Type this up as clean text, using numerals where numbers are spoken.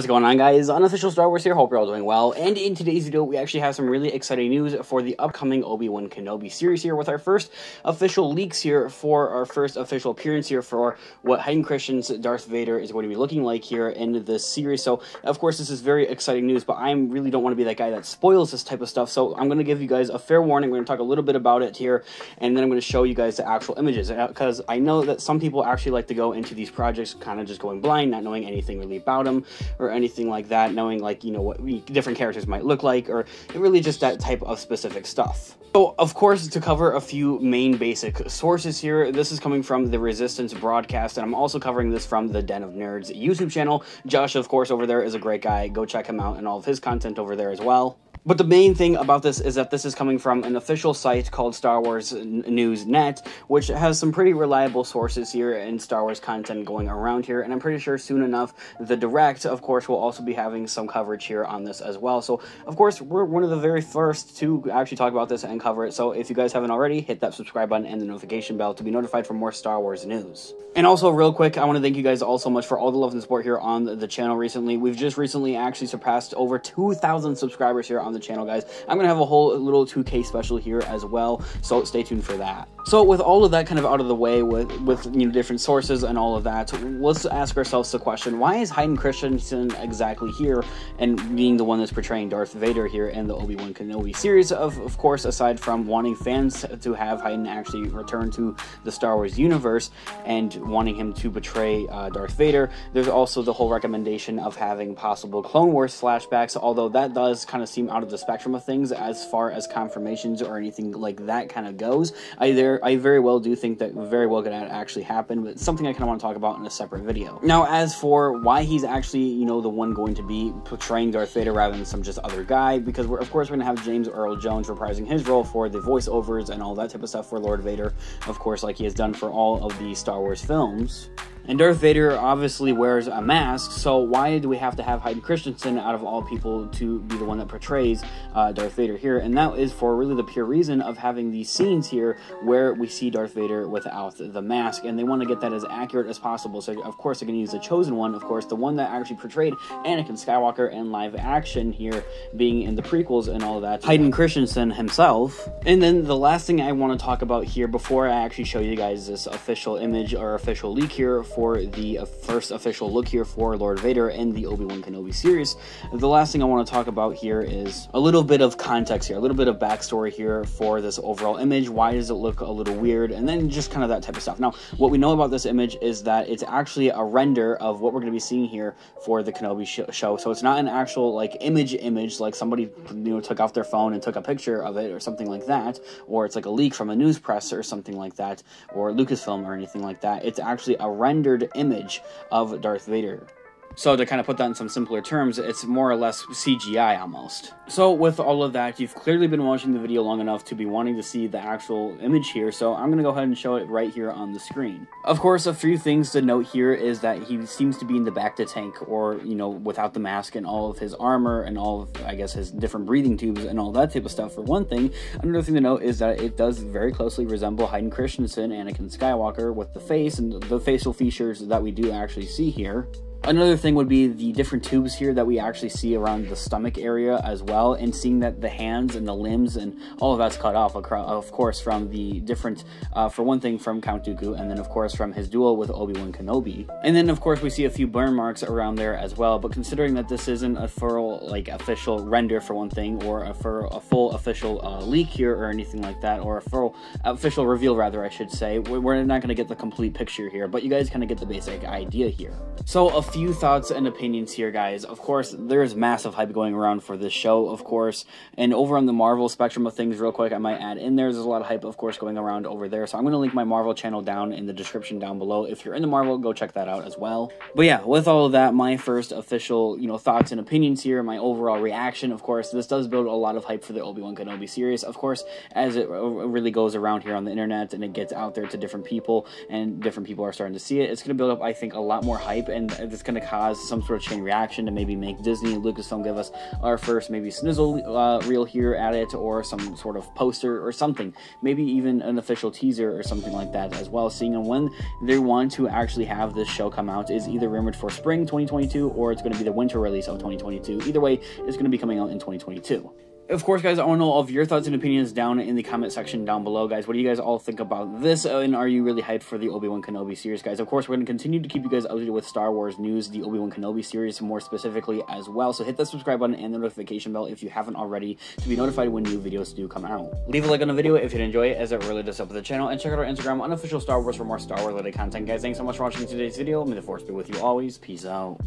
What's going on, guys? Unofficial Star Wars here. Hope you're all doing well. And in today's video, we actually have some really exciting news for the upcoming OB Kenobi series here, with our first official leaks here for our first official appearance here for what Hayden Christensen's Darth Vader is going to be looking like here in this series. So, of course, this is very exciting news, but I really don't want to be that guy that spoils this type of stuff. So I'm going to give you guys a fair warning. We're going to talk a little bit about it here, and then I'm going to show you guys the actual images, because I know that some people actually like to go into these projects kind of just going blind, not knowing anything really about them or anything like that, knowing, like, you know, what different characters might look like, or really just that type of specific stuff. So, of course, to cover a few main basic sources here, this is coming from the Resistance broadcast, and I'm also covering this from the Den of Nerds YouTube channel. Josh, of course, over there is a great guy. Go check him out and all of his content over there as well. But the main thing about this is that this is coming from an official site called Star Wars News Net, which has some pretty reliable sources here and Star Wars content going around here, and I'm pretty sure soon enough the Direct, of course, will also be having some coverage here on this as well. So, of course, we're one of the very first to actually talk about this and cover it, so if you guys haven't already, hit that subscribe button and the notification bell to be notified for more Star Wars news. And also, real quick, I want to thank you guys all so much for all the love and support here on the channel recently. We've just recently actually surpassed over 2,000 subscribers here on the channel, guys. I'm gonna have a whole little 2K special here as well, so stay tuned for that. So with all of that kind of out of the way, with you know, different sources and all of that, let's ask ourselves the question: why is Hayden Christensen exactly here and being the one that's portraying Darth Vader here in the Obi-Wan Kenobi series? Of course, aside from wanting fans to have Hayden actually return to the Star Wars universe and wanting him to portray Darth Vader, there's also the whole recommendation of having possible Clone Wars flashbacks, although that does kind of seem out of the spectrum of things as far as confirmations or anything like that kind of goes. I very well do think that very well could actually happen, but it's something I kind of want to talk about in a separate video. Now, as for why he's actually, you know, the one going to be portraying Darth Vader rather than some just other guy, because of course we're going to have James Earl Jones reprising his role for the voiceovers and all that type of stuff for Lord Vader, of course, like he has done for all of the Star Wars films. And Darth Vader obviously wears a mask, so why do we have to have Hayden Christensen, out of all people, to be the one that portrays Darth Vader here? And that is for really the pure reason of having these scenes here where we see Darth Vader without the mask, and they want to get that as accurate as possible. So, of course, they're going to use the chosen one, of course, the one that actually portrayed Anakin Skywalker in live action here, being in the prequels and all of that, Hayden Christensen himself. And then the last thing I want to talk about here, before I actually show you guys this official image or official leak here for the first official look here for Lord Vader in the Obi-Wan Kenobi series, the last thing I want to talk about here is a little bit of context here, a little bit of backstory here for this overall image. Why does it look a little weird? And then just kind of that type of stuff. Now, what we know about this image is that it's actually a render of what we're going to be seeing here for the Kenobi show. So it's not an actual, like, image like somebody, you know, took off their phone and took a picture of it or something like that, or it's like a leak from a news press or something like that, or Lucasfilm or anything like that. It's actually a rendered image of Darth Vader. So to kind of put that in some simpler terms, it's more or less CGI almost. So with all of that, you've clearly been watching the video long enough to be wanting to see the actual image here, so I'm going to go ahead and show it right here on the screen. Of course, a few things to note here is that he seems to be in the bacta tank, or, you know, without the mask and all of his armor and all of, I guess, his different breathing tubes and all that type of stuff, for one thing. Another thing to note is that it does very closely resemble Hayden Christensen, Anakin Skywalker, with the face and the facial features that we do actually see here. Another thing would be the different tubes here that we actually see around the stomach area as well, and seeing that the hands and the limbs and all of that's cut off, of course, from the different, for one thing, from Count Dooku, and then, of course, from his duel with Obi-Wan Kenobi. And then, of course, we see a few burn marks around there as well, but considering that this isn't a full, like, official render, for one thing, or a full official leak here or anything like that, or a full official reveal, rather, I should say, we're not going to get the complete picture here, but you guys kind of get the basic idea here. So, a few thoughts and opinions here, guys. Of course, there's massive hype going around for this show, of course, and over on the Marvel spectrum of things, real quick, I might add in there's a lot of hype, of course, going around over there, so I'm going to link my Marvel channel down in the description down below. If you're into Marvel, go check that out as well. But yeah, with all of that, my first official, you know, thoughts and opinions here, my overall reaction, of course, this does build a lot of hype for the Obi-Wan Kenobi series, of course, as it really goes around here on the internet and it gets out there to different people, and different people are starting to see it. It's going to build up, I think, a lot more hype, and at the it's going to cause some sort of chain reaction to maybe make Disney and Lucasfilm give us our first maybe snizzle reel here at it, or some sort of poster or something, maybe even an official teaser or something like that as well, seeing on when they want to actually have this show come out is either rumored for spring 2022 or it's going to be the winter release of 2022. Either way, it's going to be coming out in 2022. Of course, guys, I want to know all of your thoughts and opinions down in the comment section down below, guys. What do you guys all think about this? And are you really hyped for the Obi-Wan Kenobi series, guys? Of course, we're going to continue to keep you guys updated with Star Wars news, the Obi-Wan Kenobi series more specifically as well. So hit that subscribe button and the notification bell if you haven't already to be notified when new videos do come out. Leave a like on the video if you enjoy it, as it really does help the channel. And check out our Instagram, Unofficial Star Wars, for more Star Wars related content, guys. Thanks so much for watching today's video. May the Force be with you always. Peace out.